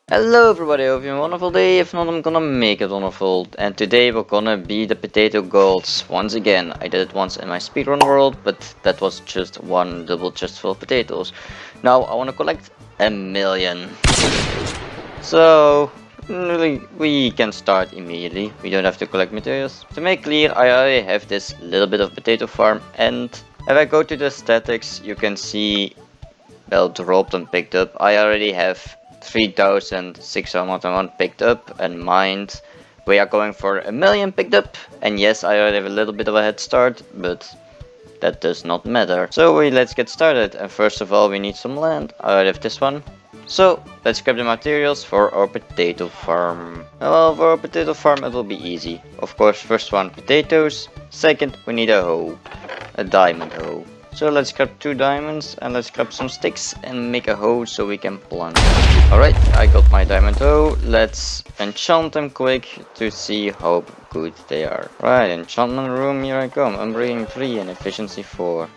Hello everybody, hope you have a wonderful day. If not, I'm gonna make it wonderful. And today we're gonna be the potato gods once again. I did it once in my speedrun world, but that was just one double chest full of potatoes. Now I wanna collect 1,000,000. So, really, we can start immediately. We don't have to collect materials. To make clear, I already have this little bit of potato farm, and if I go to the statics, you can see, well, dropped and picked up. I already have 3,601 picked up and mined. We are going for 1,000,000 picked up, and yes, I already have a little bit of a head start, but that does not matter. So let's get started, and first of all we need some land. I already have this one. So let's grab the materials for our potato farm. Well, for our potato farm it will be easy. Of course, first one potatoes, second we need a hoe, a diamond hoe. So let's grab 2 diamonds and let's grab some sticks and make a hoe so we can plant. Alright, I got my diamond hoe. Let's enchant them quick to see how good they are. Right, enchantment room, here I come. Unbreaking 3 and efficiency 4.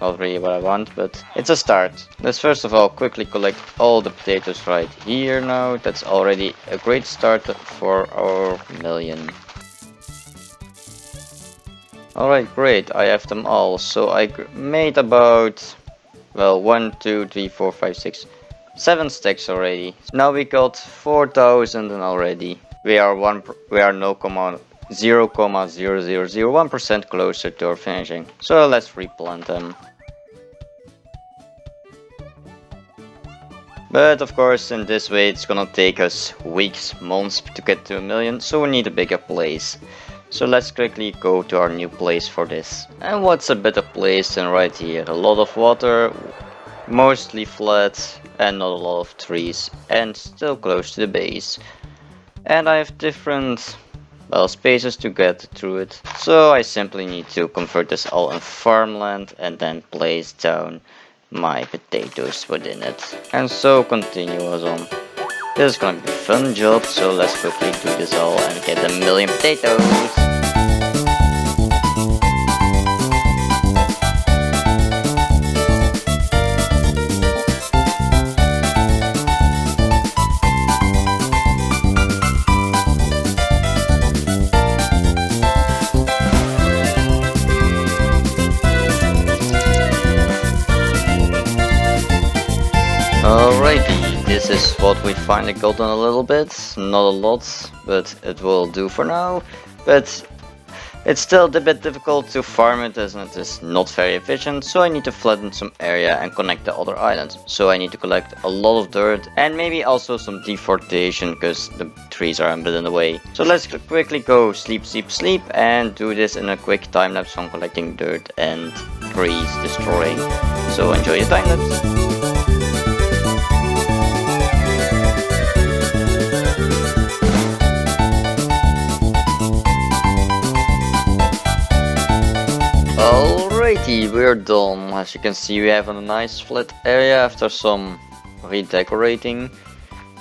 Not really what I want, but it's a start. Let's first of all quickly collect all the potatoes right here now. That's already a great start for our 1,000,000. Alright, great, I have them all. So I made about, well, 1, 2, 3, 4, 5, 6, 7 stacks already. Now we got 4,000 already. We are 0,0001% closer to our finishing. So let's replant them. But of course, in this way it's gonna take us weeks, months to get to 1,000,000, so we need a bigger place. So let's quickly go to our new place for this. And what's a better place than right here? A lot of water, mostly flat, and not a lot of trees, and still close to the base. And I have different, well, spaces to get through it. So I simply need to convert this all in farmland and then place down my potatoes within it. And so continuous on. This is gonna be a fun job, so let's quickly do this all and get 1,000,000 potatoes. Alrighty, this is what we finally got done a little bit, not a lot, but it will do for now. But it's still a bit difficult to farm it as it is not very efficient, so I need to flatten some area and connect the other islands. So I need to collect a lot of dirt and maybe also some deforestation because the trees are a bit in the way. So let's quickly go sleep, sleep, sleep and do this in a quick time lapse on collecting dirt and trees destroying. So enjoy your time lapse. Alrighty, we're done. As you can see, we have a nice flat area after some redecorating.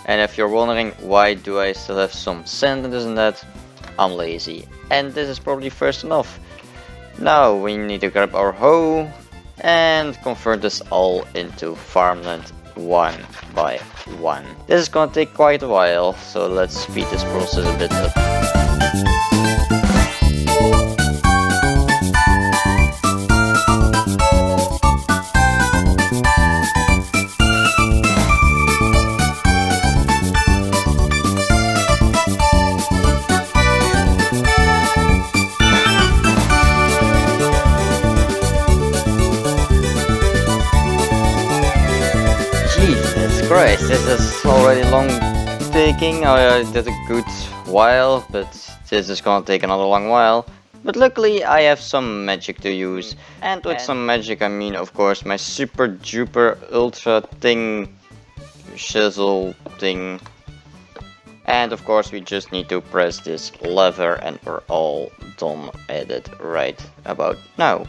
And if you're wondering why do I still have some sand and this and that, I'm lazy. And this is probably first enough. Now we need to grab our hoe and convert this all into farmland one by one. This is gonna take quite a while, so let's speed this process a bit up. Jesus Christ, this is already long taking. I did a good while, but this is gonna take another long while. But luckily I have some magic to use. And with some magic I mean of course my super duper ultra thing, shizzle thing. And of course we just need to press this lever and we're all done at it right about now.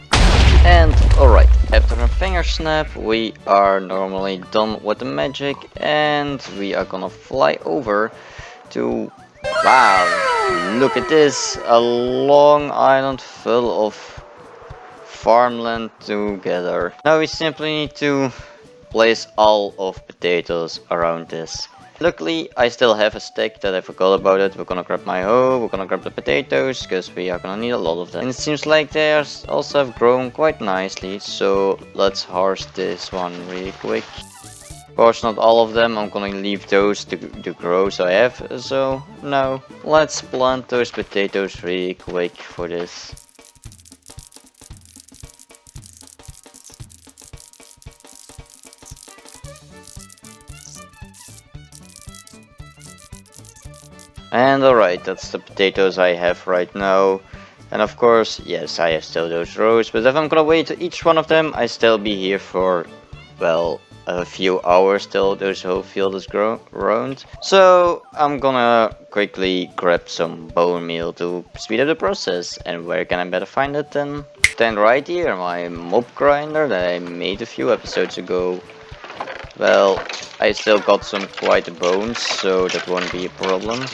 And alright, after a finger snap we are normally done with the magic and we are gonna fly over to, wow, look at this, a long island full of farmland together. Now we simply need to place all of potatoes around this. Luckily, I still have a stick that I forgot about it. We're gonna grab my hoe, we're gonna grab the potatoes, because we are gonna need a lot of them. And it seems like they also have grown quite nicely, so let's harvest this one really quick. Of course, not all of them, I'm gonna leave those to grow, so now let's plant those potatoes really quick for this. And alright, that's the potatoes I have right now. And of course, yes, I have still those rows, but if I'm gonna wait to each one of them, I still be here for, well, a few hours till those whole field is grown. So I'm gonna quickly grab some bone meal to speed up the process. And where can I better find it than right here, my mob grinder that I made a few episodes ago. Well, I still got some quite bones, so that won't be a problem.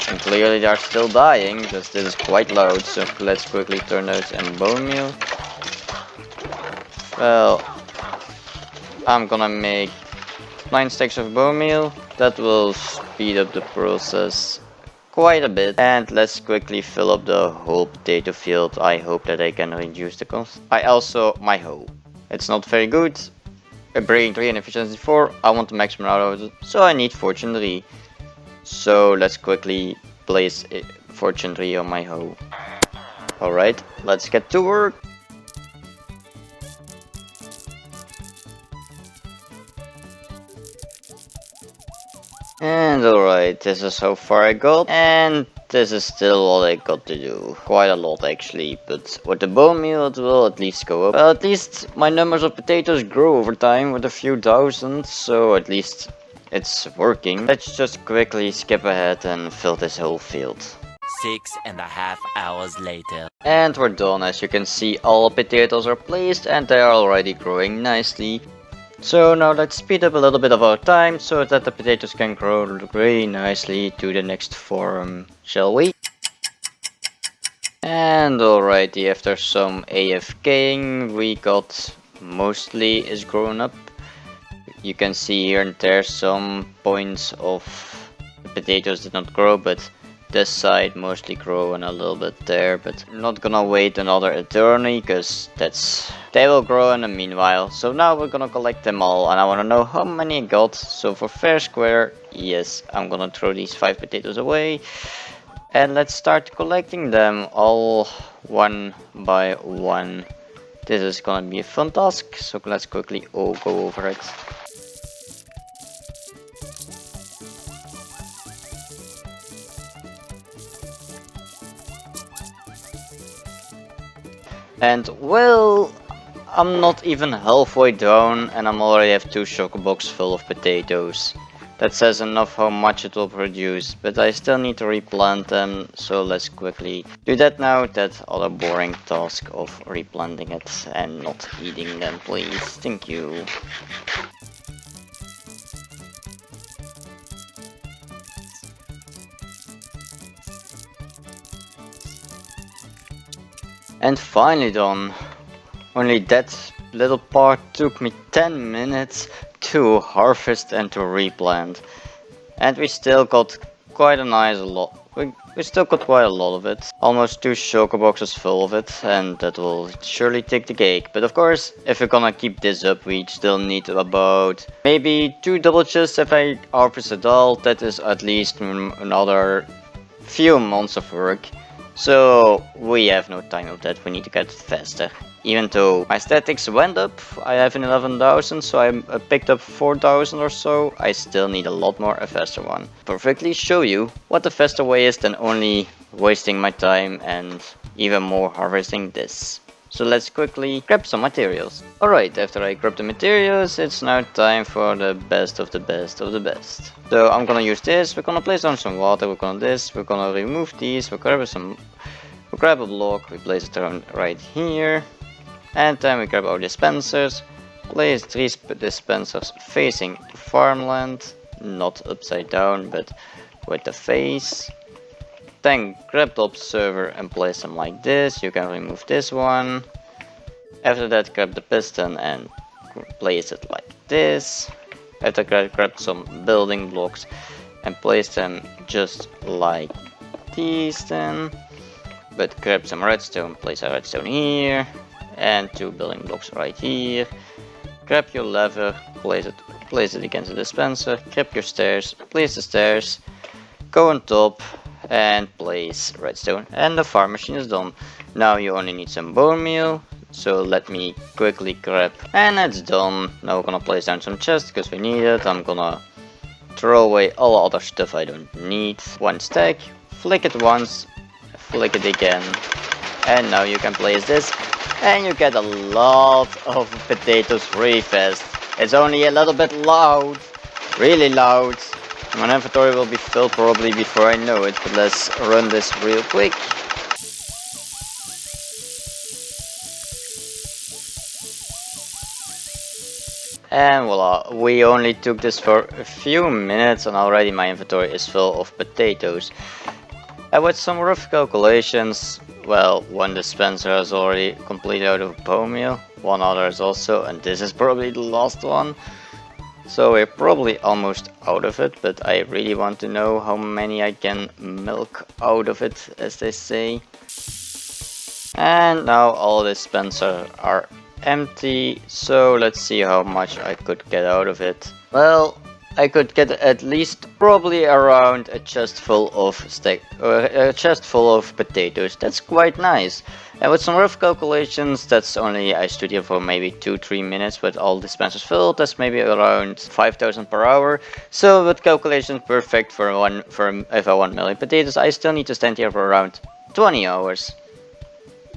And clearly they are still dying, because this is quite loud, so let's quickly turn those and bone meal. Well, I'm gonna make 9 stacks of bone meal. That will speed up the process quite a bit. And let's quickly fill up the whole potato field. I hope that I can reduce the cost. My hoe. It's not very good. Breaking 3 and efficiency 4. I want the maximum out of it, so I need fortune 3. So let's quickly place fortune 3 on my hoe. Alright, let's get to work. And alright, this is how far I got, and this is still all I got to do. Quite a lot actually, but with the bone meal it will at least go up. Well, at least my numbers of potatoes grow over time with a few thousand, so at least it's working. Let's just quickly skip ahead and fill this whole field. 6.5 hours later. And we're done. As you can see, all potatoes are placed and they are already growing nicely. So now let's speed up a little bit of our time so that the potatoes can grow really nicely to the next forum, shall we? And alrighty, after some AFKing, we got mostly is grown up. You can see here and there some points of the potatoes did not grow, but this side mostly grow and a little bit there. But I'm not gonna wait another eternity, because they will grow in the meanwhile. So now we're gonna collect them all, and I wanna know how many I got. So for fair square, yes, I'm gonna throw these 5 potatoes away. And let's start collecting them all one by one. This is gonna be a fun task, so let's quickly all go over it. And well, I'm not even halfway down and I'm already have 2 chocobox full of potatoes. That says enough how much it will produce, but I still need to replant them, so let's quickly do that now, that other boring task of replanting it and not eating them, please. Thank you. And finally done. Only that little part took me 10 minutes to harvest and to replant. And we still got quite a nice lot. We still got quite a lot of it. Almost 2 choco boxes full of it, and that will surely take the cake. But of course, if we're gonna keep this up, we still need about maybe 2 double chests if I harvest it all. That is at least another few months of work. So we have no time of that, we need to get faster. Even though my statics went up, I have an 11,000, so I picked up 4,000 or so, I still need a lot more, a faster one. Perfectly show you what the faster way is than only wasting my time and even more harvesting this. So let's quickly grab some materials. Alright, after I grab the materials, it's now time for the best of the best of the best. So I'm gonna use this, we're gonna place down some water, we're gonna remove these, we'll grab a block, we place it around right here. And then we grab our dispensers, place 3 dispensers facing the farmland, not upside down, but with the face. Then grab the observer and place them like this. You can remove this one. After that, grab the piston and place it like this. After grab some building blocks and place them just like these then. But grab some redstone, place a redstone here, and 2 building blocks right here. Grab your lever, place it against the dispenser, grab your stairs, place the stairs, go on top, and place redstone, and the farm machine is done. Now you only need some bone meal, so let me quickly grab, and it's done. Now we're gonna place down some chests because we need it. I'm gonna throw away all other stuff I don't need. 1 stack, flick it once, flick it again, and now you can place this, and you get a lot of potatoes really fast. It's only a little bit loud, really loud. My inventory will be filled probably before I know it, but let's run this real quick. And voila, we only took this for a few minutes and already my inventory is full of potatoes. And with some rough calculations, well, 1 dispenser is already completely out of bone meal, 1 other is also, and this is probably the last one. So we're probably almost out of it, but I really want to know how many I can milk out of it, as they say. And now all dispensers are empty, so let's see how much I could get out of it. Well, I could get at least probably around a chest full of potatoes. That's quite nice. And with some rough calculations, that's only I stood here for maybe 2-3 minutes with all dispensers filled. That's maybe around 5,000 per hour. So with calculations perfect for if I want 1,000,000 potatoes, I still need to stand here for around 20 hours.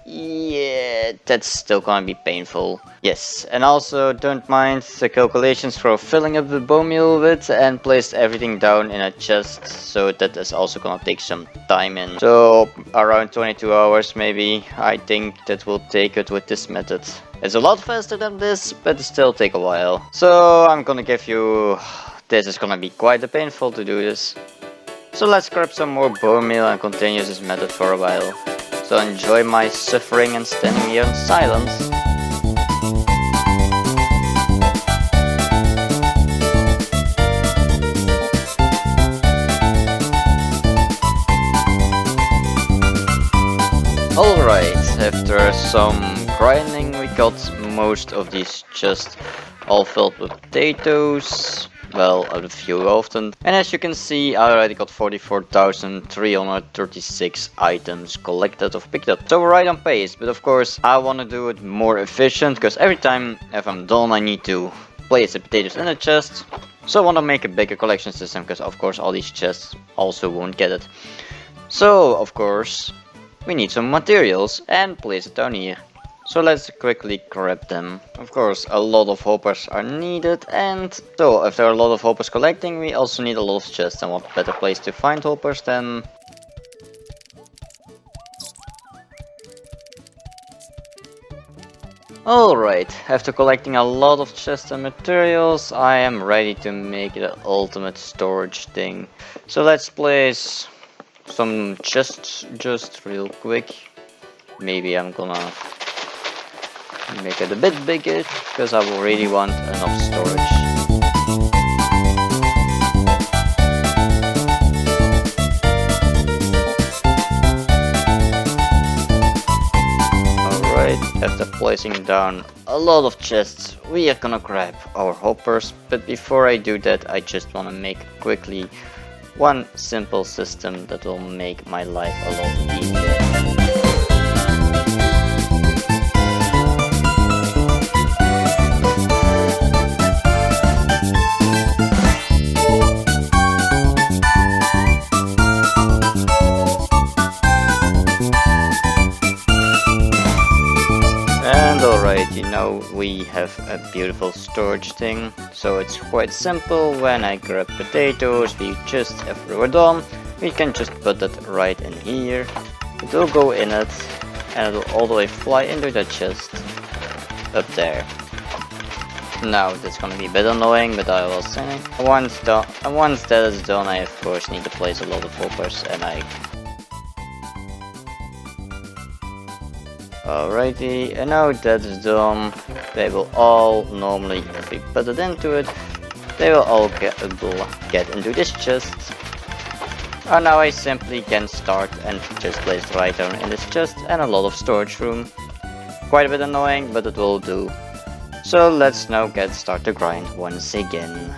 Yeah, that's still gonna be painful. Yes, and also don't mind the calculations for filling up the bone meal with and place everything down in a chest, so that is also gonna take some time in. So around 22 hours maybe, I think that will take it with this method. It's a lot faster than this, but it still take a while. So I'm gonna give you... this is gonna be quite painful to do this. So let's grab some more bone meal and continue this method for a while. So enjoy my suffering and standing here in silence. Alright, after some grinding we got most of these chests all filled with potatoes. Well, a few often. And as you can see, I already got 44,336 items collected or picked up. So we're right on pace, but of course I want to do it more efficient, because every time if I'm done I need to place the potatoes in a chest. So I want to make a bigger collection system, because of course all these chests also won't get it. So of course we need some materials and place it down here. So let's quickly grab them. Of course, a lot of hoppers are needed, and so if there are a lot of hoppers collecting, we also need a lot of chests. And what better place to find hoppers than... Alright, after collecting a lot of chests and materials, I am ready to make the ultimate storage thing. So let's place some chests just real quick. Maybe I'm gonna make it a bit bigger, because I will really want enough storage. Alright, after placing down a lot of chests, we are gonna grab our hoppers, but before I do that I just wanna make quickly one simple system that will make my life a lot easier. Alright, you know, we have a beautiful storage thing, so it's quite simple. When I grab potatoes, we just, after we're done, we can just put it right in here. It will go in it, and it will all the way fly into the chest, up there. Now, that's gonna be a bit annoying, but I will say, once that is done, I of course need to place a lot of hoppers, and Alrighty, and now that is done, they will all normally, if we put it into it, They will all get into this chest. And now I simply can start and just place right down in this chest and a lot of storage room. Quite a bit annoying, but it will do. So let's now start the grind once again.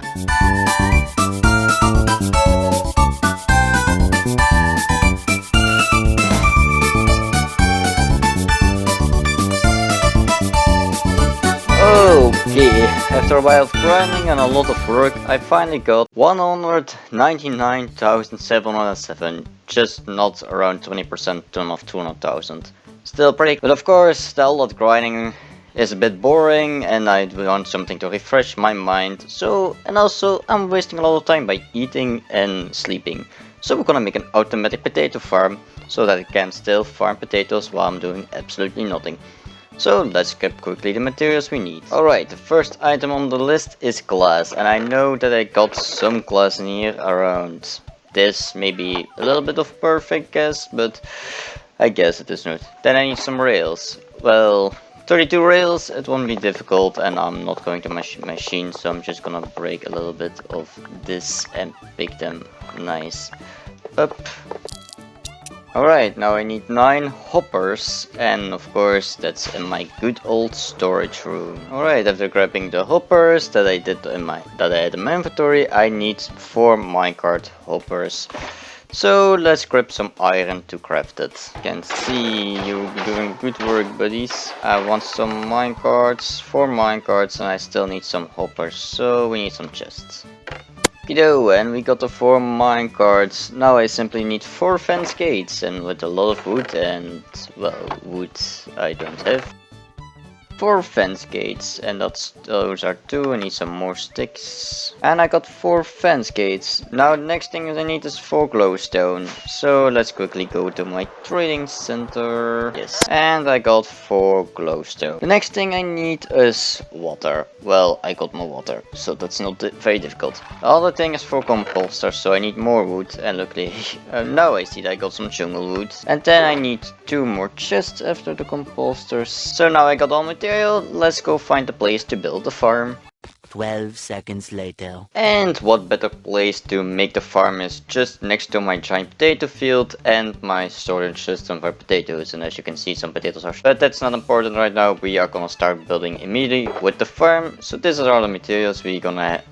Okay, after a while of grinding and a lot of work, I finally got 199,707, just not around 20% of 200,000. Still pretty, but of course, still a lot grinding is a bit boring and I want something to refresh my mind. So, and also I'm wasting a lot of time by eating and sleeping. So we're gonna make an automatic potato farm so that I can still farm potatoes while I'm doing absolutely nothing. So let's get quickly the materials we need. Alright, the first item on the list is glass, and I know that I got some glass in here around this, maybe a little bit of perfect guess, but I guess it is not. Then I need some rails. Well, 32 rails, it won't be difficult, and I'm not going to machine, so I'm just gonna break a little bit of this and pick them nice up. Alright, now I need 9 hoppers, and of course that's in my good old storage room. Alright, after grabbing the hoppers that I had in my inventory, I need 4 minecart hoppers. So let's grab some iron to craft it. You can see you're doing good work, buddies. I want some minecarts, 4 minecarts, and I still need some hoppers, so we need some chests. Okido, and we got the 4 minecarts. Now I simply need 4 fence gates, and with a lot of wood and, well, wood I don't have. 4 fence gates, and those are 2. I need some more sticks. And I got 4 fence gates. Now the next thing I need is 4 glowstone. So let's quickly go to my trading center. Yes, and I got 4 glowstone. The next thing I need is water. Well, I got more water, so that's not very difficult. The other thing is 4 composters, so I need more wood. And luckily, now I see that I got some jungle wood. And then I need 2 more chests after the composters. So now I got all material. Let's go find a place to build the farm. 12 seconds later. And what better place to make the farm is just next to my giant potato field and my storage system for potatoes. And as you can see, some potatoes are, but that's not important right now. We are gonna start building immediately with the farm. So this is all the materials we're gonna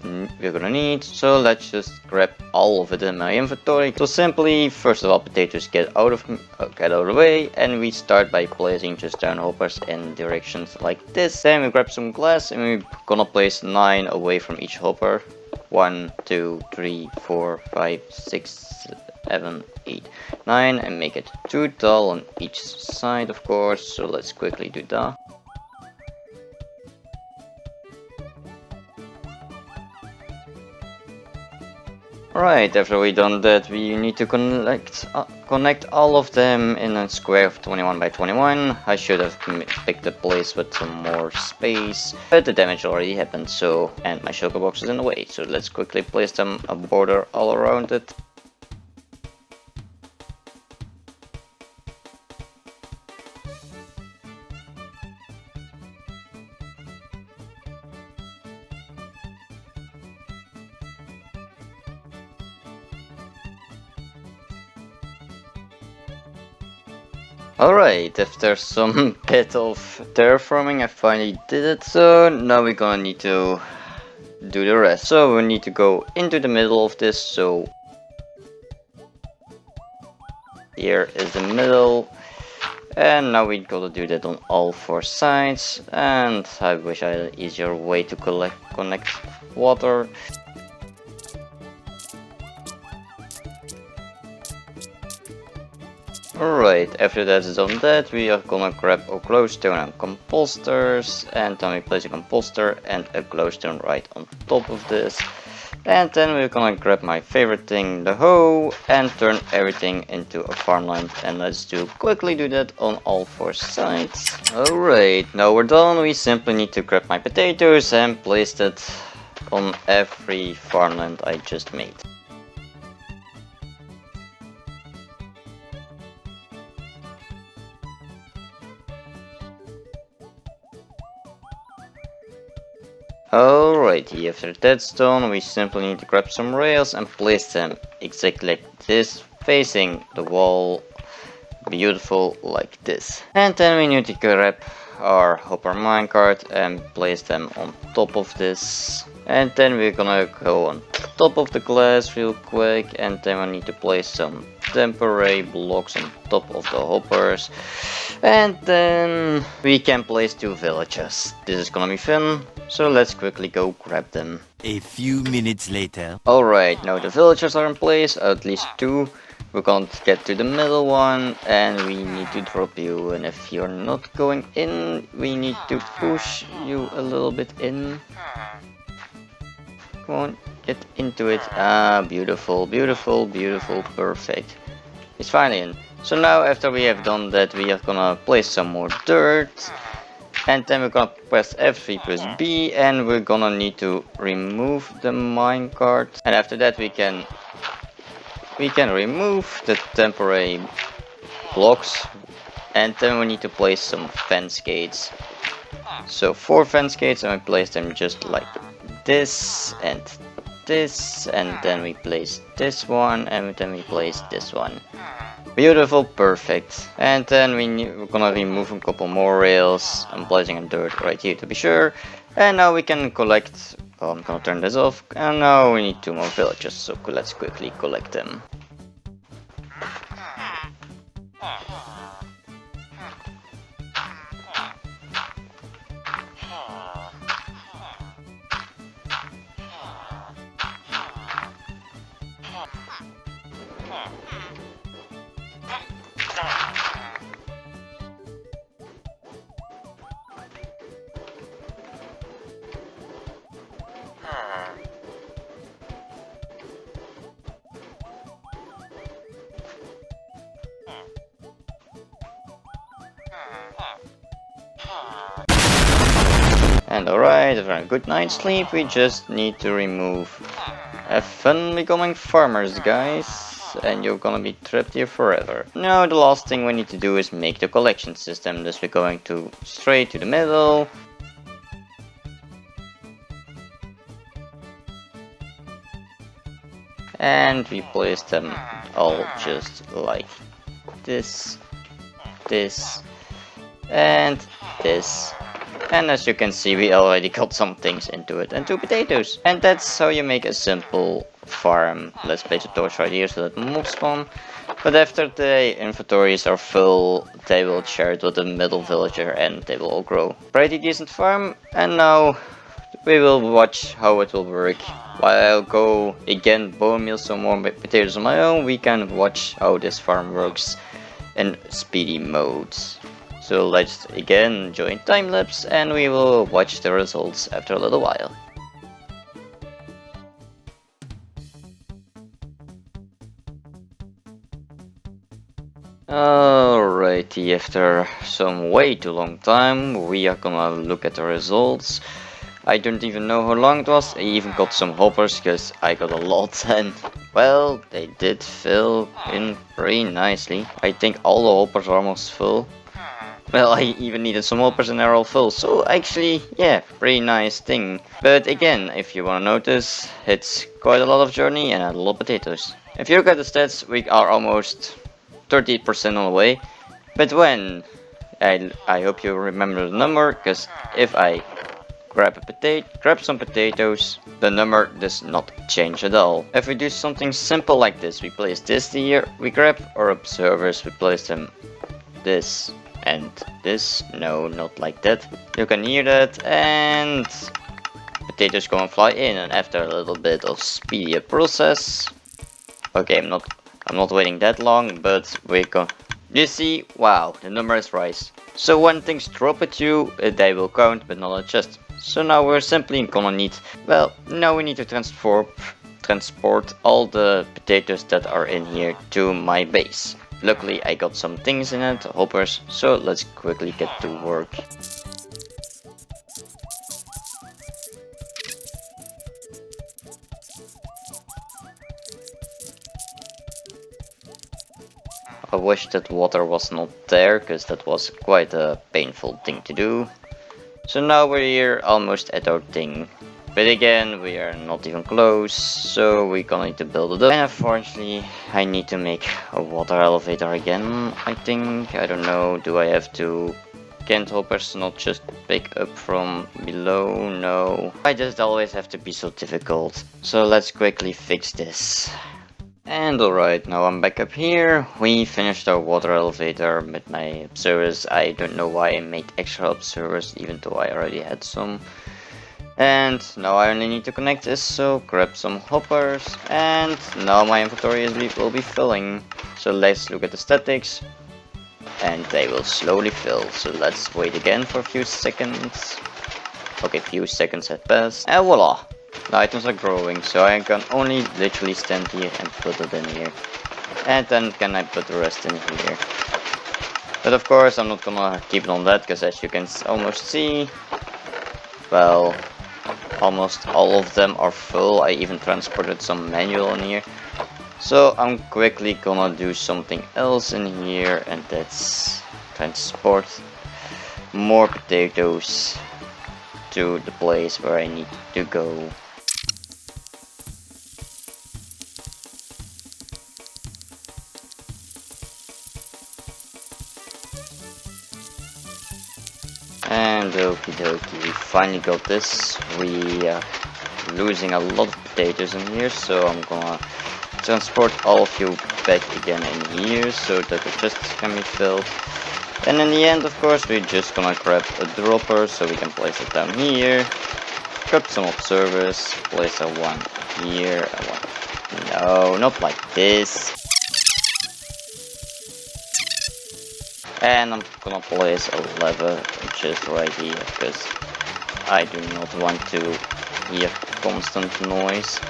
need. So let's just grab all of it in my inventory. So simply, first of all, potatoes get out of the way, and we start by placing just down hoppers in directions like this. Then we grab some glass and we're gonna place 9 away from each hopper. 1, 2, 3, 4, 5, 6, 7, 8, 9, and make it 2 tall on each side, of course. So let's quickly do that. Right, after we done that, we need to connect all of them in a square of 21 by 21. I should have picked a place with some more space, but the damage already happened, so, and my sugar box is in the way, so let's quickly place them a border all around it. Alright, after some bit of terraforming, I finally did it, so now we're gonna need to do the rest. So we need to go into the middle of this, so here is the middle, and now we gotta do that on all 4 sides, and I wish I had an easier way to connect water. Alright, after that is done that, we are gonna grab a glowstone and composters, and then we place a composter and a glowstone right on top of this. And then we're gonna grab my favorite thing, the hoe, and turn everything into a farmland. And let's quickly do that on all 4 sides. Alright, now we're done. We simply need to grab my potatoes and place it on every farmland I just made. Alrighty, after that's done, we simply need to grab some rails and place them exactly like this, facing the wall, beautiful like this. And then we need to grab our hopper minecart and place them on top of this. And then we're gonna go on top of the glass real quick, and then we need to place some temporary blocks on top of the hoppers. And then we can place 2 villagers. This is gonna be fun, so let's quickly go grab them. A few minutes later. Alright, now the villagers are in place, at least 2. We're going to get to the middle one, and we need to drop you, and if you're not going in, we need to push you a little bit in. Come on, get into it. Ah, beautiful, beautiful, beautiful, perfect. It's finally in. So now after we have done that, we are gonna place some more dirt. And then we're gonna press F3 plus B, and we're gonna need to remove the minecart. And after that we can remove the temporary blocks. And then we need to place some fence gates. So 4 fence gates, and we place them just like this and this, and then we place this one, and then we place this one. Beautiful, perfect. And then we're gonna remove a couple more rails. I'm placing a dirt right here to be sure. And now we can collect. Oh, I'm gonna turn this off. And now we need 2 more villagers, so let's quickly collect them. And alright, after a good night's sleep, we just need to remove. Have fun becoming farmers, guys, and you're gonna be trapped here forever. Now the last thing we need to do is make the collection system, thus we're going to straight to the middle. And we place them all just like this, this, and this. And as you can see, we already got some things into it, and 2 potatoes. And that's how you make a simple farm. Let's place a torch right here so that mobs spawn. But after the inventories are full, they will share it with the middle villager and they will all grow. Pretty decent farm, and now we will watch how it will work. While I'll go again bone meal some more potatoes on my own, we can watch how this farm works in speedy modes. So let's again join time-lapse, and we will watch the results after a little while. Alrighty, after some way too long time, we are gonna look at the results. I don't even know how long it was. I even got some hoppers because I got a lot, and well, they did fill in pretty nicely. I think all the hoppers are almost full. Well, I even needed some hoppers and they're all full, so actually, yeah, pretty nice thing. But again, if you wanna notice, it's quite a lot of journey and a lot of potatoes. If you look at the stats, we are almost 30% on the way. But when? I hope you remember the number, because if I grab some potatoes, the number does not change at all. If we do something simple like this, we place this here, we grab our observers, we place them this and this. No, not like that. You can hear that, and potatoes go and fly in, and after a little bit of speedier process. Okay, I'm not waiting that long, but we go. You see, wow, the number is rise. So when things drop at you, they will count but not adjust. So now we're simply gonna need, well, now we need to transport all the potatoes that are in here to my base. Luckily I got some things in it, hoppers, so let's quickly get to work. I wish that water was not there, because that was quite a painful thing to do. So now we're here almost at our thing. But again, we are not even close, so we're gonna need to build it up. And unfortunately, I need to make a water elevator again, I think. I don't know, do I have to... Can't hoppers not just pick up from below? No. Why does it always have to be so difficult? So let's quickly fix this. And alright, now I'm back up here. We finished our water elevator with my observers. I don't know why I made extra observers, even though I already had some. And now I only need to connect this, so grab some hoppers. And now my inventory will be filling. So let's look at the statics. And they will slowly fill. So let's wait again for a few seconds. Okay, few seconds had passed. And voila! The items are growing, so I can only literally stand here and put it in here. And then can I put the rest in here. But of course I'm not gonna keep it on that, because as you can almost see, well, almost all of them are full. I even transported some manual in here. So I'm quickly gonna do something else in here, and that's transport more potatoes to the place where I need to go. And okie dokie, we finally got this. We are losing a lot of potatoes in here, so I'm gonna transport all of you back again in here so that the chests can be filled. And in the end, of course, we're just gonna grab a dropper so we can place it down here. Grab some observers, place a one here, a one. No, not like this. And I'm gonna place a lever just right here because I do not want to hear constant noise.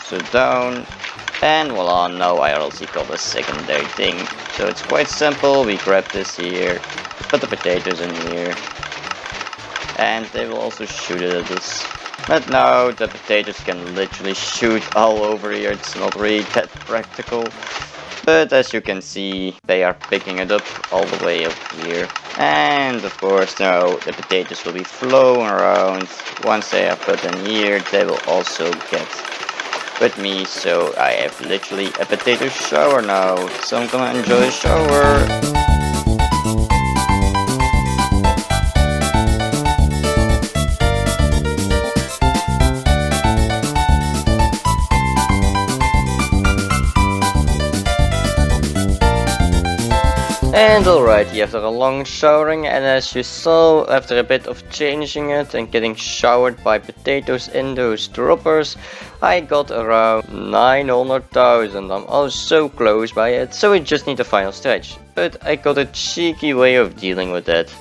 So down, and voila, now I also got a secondary thing. So it's quite simple, we grab this here, put the potatoes in here, and they will also shoot it at us. But now the potatoes can literally shoot all over here, it's not really that practical. But as you can see, they are picking it up all the way up here. And of course now the potatoes will be flowing around. Once they are put in here, they will also get with me. So I have literally a potato shower now. So I'm gonna enjoy a shower. And alright, after a long showering, and as you saw, after a bit of changing it and getting showered by potatoes in those droppers, I got around 900,000. I'm also so close by it, so we just need the final stretch. But I got a cheeky way of dealing with that.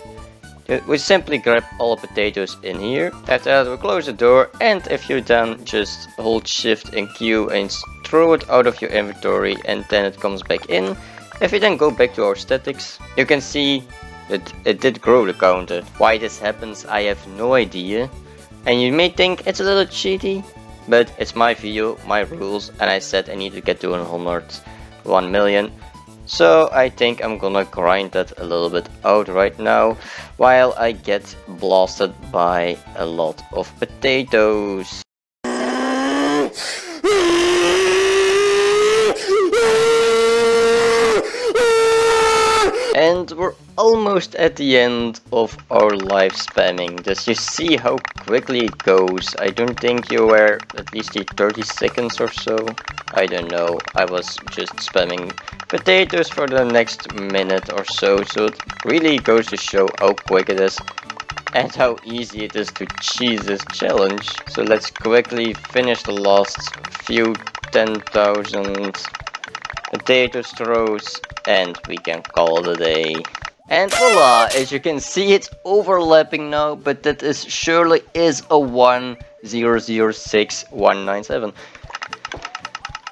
We simply grab all the potatoes in here. After that we close the door, and if you then just hold shift and Q and throw it out of your inventory and then it comes back in. If we then go back to our statics, you can see that it did grow the counter. Why this happens, I have no idea. And you may think it's a little cheaty, but it's my video, my rules, and I said I need to get to 1 million. So I think I'm gonna grind that a little bit out right now, while I get blasted by a lot of potatoes. And we're almost at the end of our live spamming. Does you see how quickly it goes? I don't think you were at least 30 seconds or so. I don't know. I was just spamming potatoes for the next minute or so. So it really goes to show how quick it is and how easy it is to cheese this challenge. So let's quickly finish the last few 10,000 potato throws and we can call it a day. And voila, as you can see it's overlapping now, but that is surely is a 1006,197.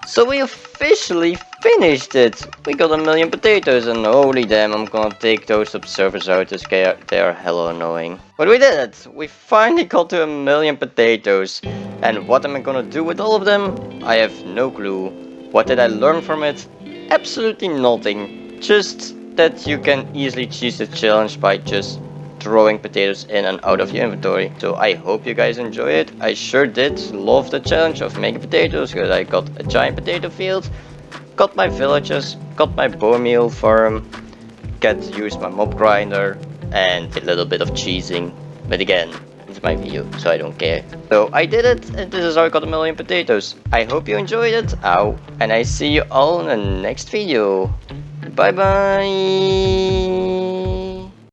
So we officially finished it. We got 1 million potatoes, and holy damn, I'm gonna take those observers out as they are hella annoying. But we did it! We finally got to 1 million potatoes. And what am I gonna do with all of them? I have no clue. What did I learn from it? Absolutely nothing. Just that you can easily cheese the challenge by just throwing potatoes in and out of your inventory. So I hope you guys enjoy it. I sure did love the challenge of making potatoes because I got a giant potato field, got my villagers, got my bone meal farm, get to use my mob grinder and a little bit of cheesing. But again, it's my video, so I don't care. So I did it, and this is how I got a million potatoes. I hope you enjoyed it. Ow. And I see you all in the next video. Bye bye.